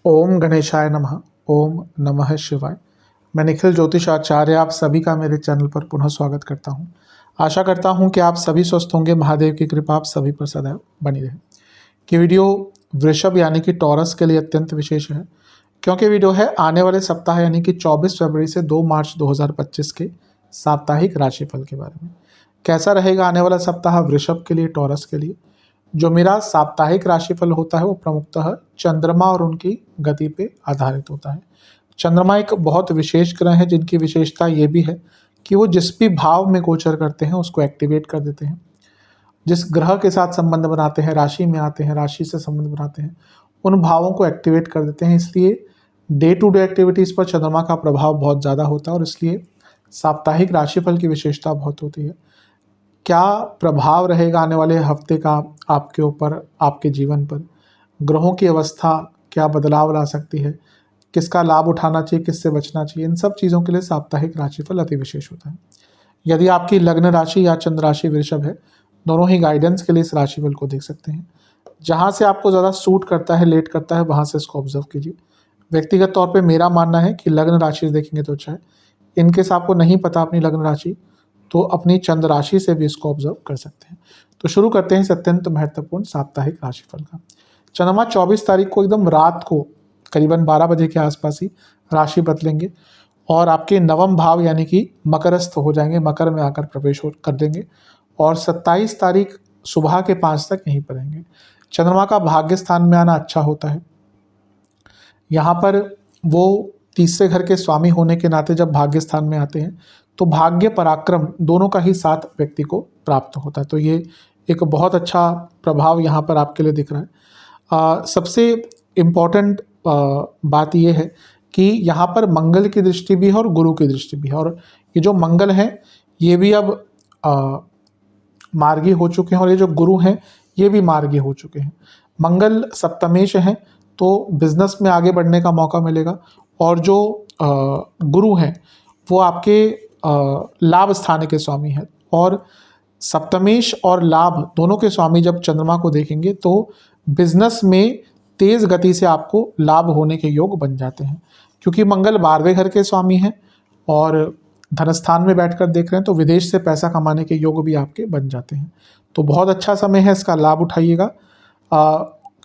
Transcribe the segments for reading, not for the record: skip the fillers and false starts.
ओम गणेशाय नमः। ओम नमः शिवाय। मैं निखिल ज्योतिष आचार्य आप सभी का मेरे चैनल पर पुनः स्वागत करता हूं। आशा करता हूं कि आप सभी स्वस्थ होंगे। महादेव की कृपा आप सभी पर सदैव बनी रहे। कि वीडियो वृषभ यानी कि टॉरस के लिए अत्यंत विशेष है, क्योंकि वीडियो है आने वाले सप्ताह यानी कि 24 फरवरी से 2 मार्च 2025 के साप्ताहिक राशिफल के बारे में। कैसा रहेगा आने वाला सप्ताह वृषभ के लिए, टॉरस के लिए। जो मेरा साप्ताहिक राशिफल होता है वो प्रमुखतः चंद्रमा और उनकी गति पे आधारित होता है। चंद्रमा एक बहुत विशेष ग्रह है जिनकी विशेषता ये भी है कि वो जिस भी भाव में गोचर करते हैं उसको एक्टिवेट कर देते हैं। जिस ग्रह के साथ संबंध बनाते हैं, राशि में आते हैं, राशि से संबंध बनाते हैं, उन भावों को एक्टिवेट कर देते हैं। इसलिए डे टू डे एक्टिविटीज़ पर चंद्रमा का प्रभाव बहुत ज़्यादा होता है और इसलिए साप्ताहिक राशिफल की विशेषता बहुत होती है। क्या प्रभाव रहेगा आने वाले हफ्ते का आपके ऊपर, आपके जीवन पर? ग्रहों की अवस्था क्या बदलाव ला सकती है? किसका लाभ उठाना चाहिए, किससे बचना चाहिए? इन सब चीज़ों के लिए साप्ताहिक राशिफल अति विशेष होता है। यदि आपकी लग्न राशि या चंद्र राशि वृषभ है, दोनों ही गाइडेंस के लिए इस राशिफल को देख सकते हैं। जहाँ से आपको ज़्यादा सूट करता है, लेट करता है, वहाँ से इसको ऑब्जर्व कीजिए। व्यक्तिगत तौर पे मेरा मानना है कि लग्न राशि देखेंगे तो अच्छा है। इनकेस आपको नहीं पता अपनी लग्न राशि, तो अपनी चंद्र राशि से भी इसको ऑब्जर्व कर सकते हैं। तो शुरू करते हैं इस अत्यंत महत्वपूर्ण साप्ताहिक राशिफल का। चंद्रमा 24 तारीख को एकदम रात को करीबन 12 बजे के आसपास ही राशि बदलेंगे और आपके नवम भाव यानी कि मकरस्थ हो जाएंगे, मकर में आकर प्रवेश कर देंगे और 27 तारीख सुबह के 5 तक यहीं पर रहेंगे। चंद्रमा का भाग्य स्थान में आना अच्छा होता है। यहाँ पर वो तीसरे घर के स्वामी होने के नाते जब भाग्य स्थान में आते हैं तो भाग्य पराक्रम दोनों का ही साथ व्यक्ति को प्राप्त होता है। तो ये एक बहुत अच्छा प्रभाव यहाँ पर आपके लिए दिख रहा है। सबसे इम्पॉर्टेंट बात ये है कि यहाँ पर मंगल की दृष्टि भी है और गुरु की दृष्टि भी है, और ये जो मंगल हैं ये भी अब मार्गी हो चुके हैं और ये जो गुरु हैं ये भी मार्गी हो चुके हैं। मंगल सप्तमेश हैं तो बिजनेस में आगे बढ़ने का मौका मिलेगा, और जो गुरु हैं वो आपके लाभ स्थान के स्वामी हैं, और सप्तमेश और लाभ दोनों के स्वामी जब चंद्रमा को देखेंगे तो बिजनेस में तेज गति से आपको लाभ होने के योग बन जाते हैं। क्योंकि मंगल 12वें घर के स्वामी हैं और धनस्थान में बैठकर देख रहे हैं तो विदेश से पैसा कमाने के योग भी आपके बन जाते हैं। तो बहुत अच्छा समय है, इसका लाभ उठाइएगा।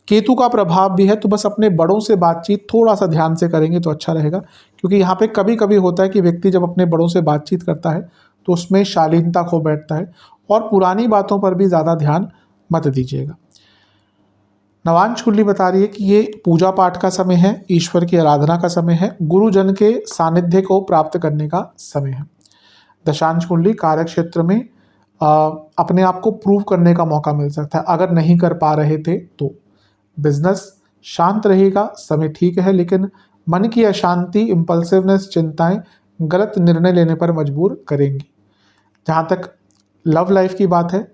केतु का प्रभाव भी है, तो बस अपने बड़ों से बातचीत थोड़ा सा ध्यान से करेंगे तो अच्छा रहेगा। क्योंकि यहाँ पे कभी कभी होता है कि व्यक्ति जब अपने बड़ों से बातचीत करता है तो उसमें शालीनता खो बैठता है, और पुरानी बातों पर भी ज़्यादा ध्यान मत दीजिएगा। नवांश कुंडली बता रही है कि ये पूजा पाठ का समय है, ईश्वर की आराधना का समय है, गुरुजन के सानिध्य को प्राप्त करने का समय है। दशांश कुंडली कार्य क्षेत्र में अपने आप को प्रूव करने का मौका मिल सकता है। अगर नहीं कर पा रहे थे तो बिजनेस शांत रहेगा, समय ठीक है, लेकिन मन की अशांति, इम्पल्सिवनेस, चिंताएं गलत निर्णय लेने पर मजबूर करेंगी। जहाँ तक लव लाइफ की बात है,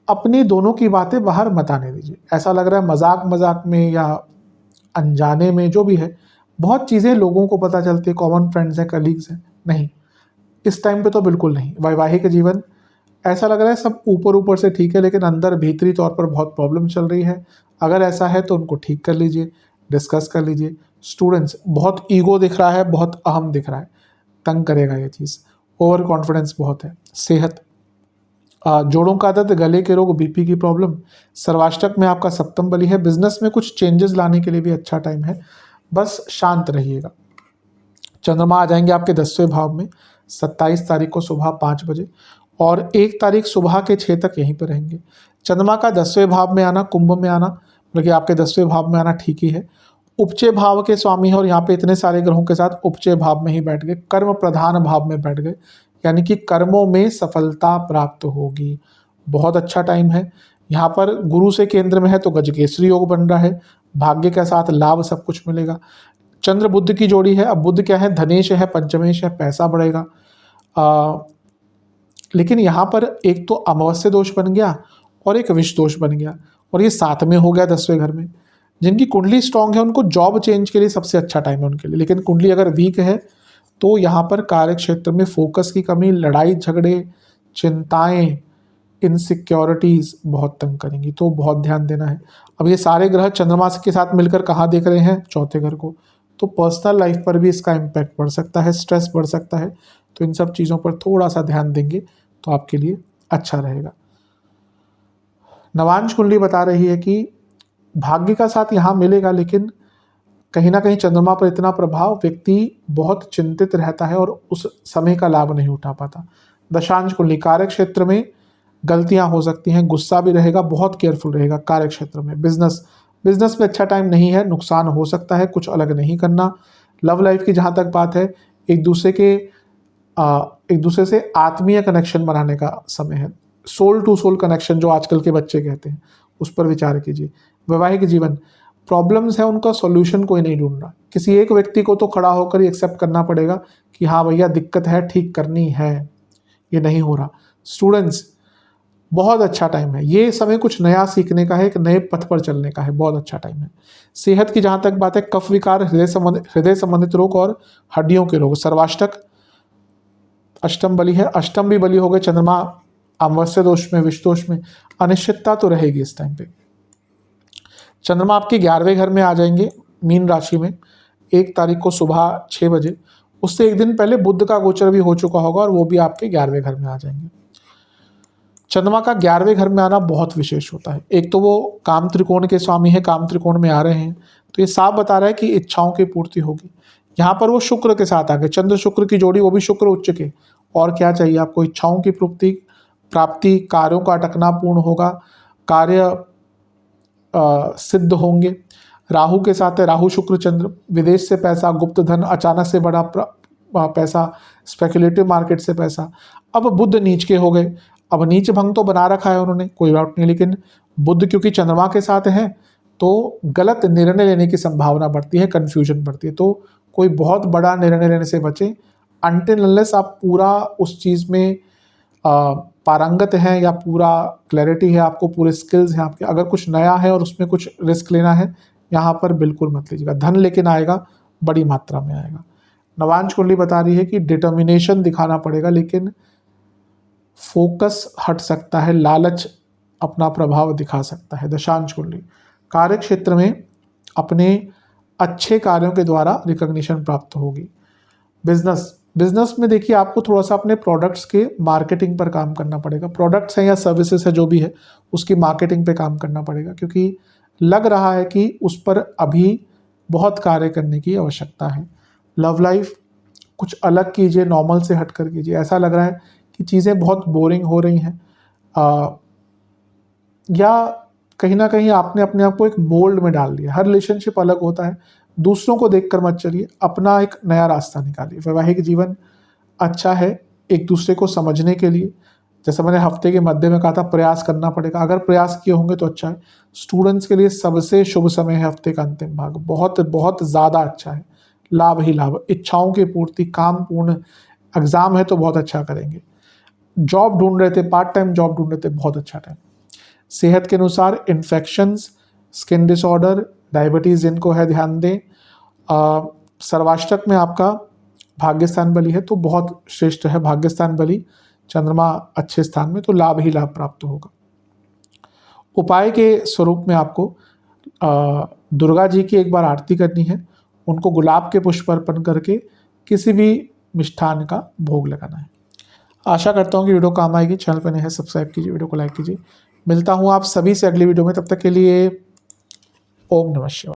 अपनी दोनों की बातें बाहर मत आने दीजिए। ऐसा लग रहा है मजाक मजाक में या अनजाने में जो भी है, बहुत चीज़ें लोगों को पता चलती है, कॉमन फ्रेंड्स हैं, कलीग्स हैं, नहीं, इस टाइम पे तो बिल्कुल नहीं। वैवाहिक जीवन ऐसा लग रहा है सब ऊपर ऊपर से ठीक है, लेकिन अंदर भीतरी तौर पर बहुत प्रॉब्लम चल रही है। अगर ऐसा है तो उनको ठीक कर लीजिए, डिस्कस कर लीजिए। स्टूडेंट्स, बहुत ईगो दिख रहा है, बहुत अहम दिख रहा है, तंग करेगा ये चीज़। ओवर कॉन्फिडेंस बहुत है। सेहत, जोड़ों का दर्द, गले के रोग, बीपी की प्रॉब्लम। सर्वाष्टक में आपका सप्तम बली है। बिजनेस में कुछ चेंजेस लाने के लिए भी अच्छा टाइम है, बस शांत रहिएगा। चंद्रमा आ जाएंगे आपके 10वें भाव में 27 तारीख को सुबह 5 बजे, और 1 तारीख सुबह के 6 तक यहीं पर रहेंगे। चंद्रमा का 10वें भाव में आना, कुंभ में आना, बल्कि आपके 10वें भाव में आना ठीक ही है। उपचय भाव के स्वामी है और यहाँ पे इतने सारे ग्रहों के साथ उपचय भाव में ही बैठ गए, कर्म प्रधान भाव में बैठ गए, यानी कि कर्मों में सफलता प्राप्त होगी। बहुत अच्छा टाइम है। यहाँ पर गुरु से केंद्र में है तो गजकेसरी योग बन रहा है, भाग्य के साथ लाभ सब कुछ मिलेगा। चंद्र बुद्ध की जोड़ी है। अब बुद्ध क्या है, धनेश है, पंचमेश है, पैसा बढ़ेगा। लेकिन यहाँ पर एक तो अमावस्या दोष बन गया और एक विष दोष बन गया, और ये साथ में हो गया 10वें घर में। जिनकी कुंडली स्ट्रांग है उनको जॉब चेंज के लिए सबसे अच्छा टाइम है उनके लिए, लेकिन कुंडली अगर वीक है तो यहाँ पर कार्य क्षेत्र में फोकस की कमी, लड़ाई झगड़े, चिंताएं, इनसिक्योरिटीज़ बहुत तंग करेंगी, तो बहुत ध्यान देना है। अब ये सारे ग्रह चंद्रमा के साथ मिलकर कहाँ देख रहे हैं, चौथे घर को, तो पर्सनल लाइफ पर भी इसका इम्पैक्ट पड़ सकता है, स्ट्रेस बढ़ सकता है। तो इन सब चीज़ों पर थोड़ा सा ध्यान देंगे तो आपके लिए अच्छा रहेगा। नवांश कुंडली बता रही है कि भाग्य का साथ यहाँ मिलेगा, लेकिन कहीं ना कहीं चंद्रमा पर इतना प्रभाव, व्यक्ति बहुत चिंतित रहता है और उस समय का लाभ नहीं उठा पाता। दशांश कुंडली, कार्य क्षेत्र में गलतियां हो सकती हैं, गुस्सा भी रहेगा, बहुत केयरफुल रहेगा कार्य क्षेत्र में। बिजनेस में अच्छा टाइम नहीं है, नुकसान हो सकता है, कुछ अलग नहीं करना। लव लाइफ की जहाँ तक बात है, एक दूसरे से आत्मीय कनेक्शन बनाने का समय है, सोल टू सोल कनेक्शन जो आजकल के बच्चे कहते हैं, उस पर विचार कीजिए। वैवाहिक जीवन, प्रॉब्लम्स है, उनका सॉल्यूशन कोई नहीं ढूंढ रहा, किसी एक व्यक्ति को तो खड़ा होकर ही एक्सेप्ट करना पड़ेगा कि हाँ भैया दिक्कत है, ठीक करनी है, ये नहीं हो रहा। स्टूडेंट्स, बहुत अच्छा टाइम है, ये समय कुछ नया सीखने का है, एक नए पथ पर चलने का है, बहुत अच्छा टाइम है। सेहत की जहाँ तक बात है, कफ विकार, हृदय संबंधित रोग और हड्डियों के रोग। सर्वाष्टक अष्टम बलि है, अष्टम भी बलि हो गए, चंद्रमा अमावस्या दोष में, विष दोष में, अनिश्चितता तो रहेगी इस टाइम पे। चंद्रमा आपके 11वें घर में आ जाएंगे, मीन राशि में, 1 तारीख को सुबह 6 बजे। उससे एक दिन पहले बुध का गोचर भी हो चुका होगा और वो भी आपके 11वें घर में आ जाएंगे। चंद्रमा का 11वें घर में आना बहुत विशेष होता है। एक तो वो काम त्रिकोण के स्वामी है, काम त्रिकोण में आ रहे हैं, तो ये साफ बता रहा है कि इच्छाओं की पूर्ति होगी। यहाँ पर वो शुक्र के साथ आ गए, चंद्र शुक्र की जोड़ी, वो भी शुक्र उच्च के, और क्या चाहिए आपको, इच्छाओं की प्राप्ति, कार्यों का अटकना पूर्ण होगा, कार्य सिद्ध होंगे। राहु के साथ है, राहु शुक्र चंद्र, विदेश से पैसा, गुप्त धन, अचानक से बड़ा पैसा, स्पेकुलेटिव मार्केट से पैसा। अब बुध नीच के हो गए, अब नीच भंग तो बना रखा है उन्होंने, कोई बात नहीं, लेकिन बुध क्योंकि चंद्रमा के साथ हैं तो गलत निर्णय लेने की संभावना बढ़ती है, कन्फ्यूजन बढ़ती है। तो कोई बहुत बड़ा निर्णय लेने से बचें, अनटिल अनलेस आप पूरा उस चीज़ में पारंगत हैं या पूरा क्लैरिटी है आपको, पूरे स्किल्स हैं आपके। अगर कुछ नया है और उसमें कुछ रिस्क लेना है, यहाँ पर बिल्कुल मत लीजिएगा। धन लेकिन आएगा, बड़ी मात्रा में आएगा। नवांश कुंडली बता रही है कि डिटर्मिनेशन दिखाना पड़ेगा, लेकिन फोकस हट सकता है, लालच अपना प्रभाव दिखा सकता है। दशांश कुंडली, कार्य क्षेत्र में अपने अच्छे कार्यों के द्वारा रिकॉग्निशन प्राप्त होगी। बिजनेस में देखिए, आपको थोड़ा सा अपने प्रोडक्ट्स के मार्केटिंग पर काम करना पड़ेगा। प्रोडक्ट्स हैं या सर्विसेज है, जो भी है, उसकी मार्केटिंग पे काम करना पड़ेगा, क्योंकि लग रहा है कि उस पर अभी बहुत कार्य करने की आवश्यकता है। लव लाइफ, कुछ अलग कीजिए, नॉर्मल से हटकर कीजिए। ऐसा लग रहा है कि चीज़ें बहुत बोरिंग हो रही हैं, या कहीं ना कहीं आपने अपने आप को एक मोल्ड में डाल दिया। हर रिलेशनशिप अलग होता है, दूसरों को देखकर मत चलिए, अपना एक नया रास्ता निकालिए। वैवाहिक जीवन अच्छा है, एक दूसरे को समझने के लिए, जैसा मैंने हफ्ते के मध्य में कहा था, प्रयास करना पड़ेगा। अगर प्रयास किए होंगे तो अच्छा है। स्टूडेंट्स के लिए सबसे शुभ समय है हफ्ते का अंतिम भाग, बहुत बहुत ज़्यादा अच्छा है, लाभ ही लाभ, इच्छाओं की पूर्ति, काम पूर्ण। एग्ज़ाम है तो बहुत अच्छा करेंगे। जॉब ढूंढ रहे थे, पार्ट टाइम जॉब ढूंढ रहे थे, बहुत अच्छा टाइम। सेहत के अनुसार इन्फेक्शंस, स्किन डिसऑर्डर, डायबिटीज़ जिनको है ध्यान दें। सर्वाष्टक में आपका भाग्यस्थान बलि है, तो बहुत श्रेष्ठ है भाग्यस्थान बलि, चंद्रमा अच्छे स्थान में, तो लाभ ही लाभ प्राप्त होगा। उपाय के स्वरूप में आपको दुर्गा जी की एक बार आरती करनी है, उनको गुलाब के पुष्प अर्पण करके किसी भी मिष्ठान का भोग लगाना है। आशा करता हूँ कि वीडियो काम आएगी। चैनल पर नए हैं, सब्सक्राइब कीजिए, वीडियो को लाइक कीजिए। मिलता हूँ आप सभी से अगली वीडियो में, तब तक के लिए ओम नमः शिवाय।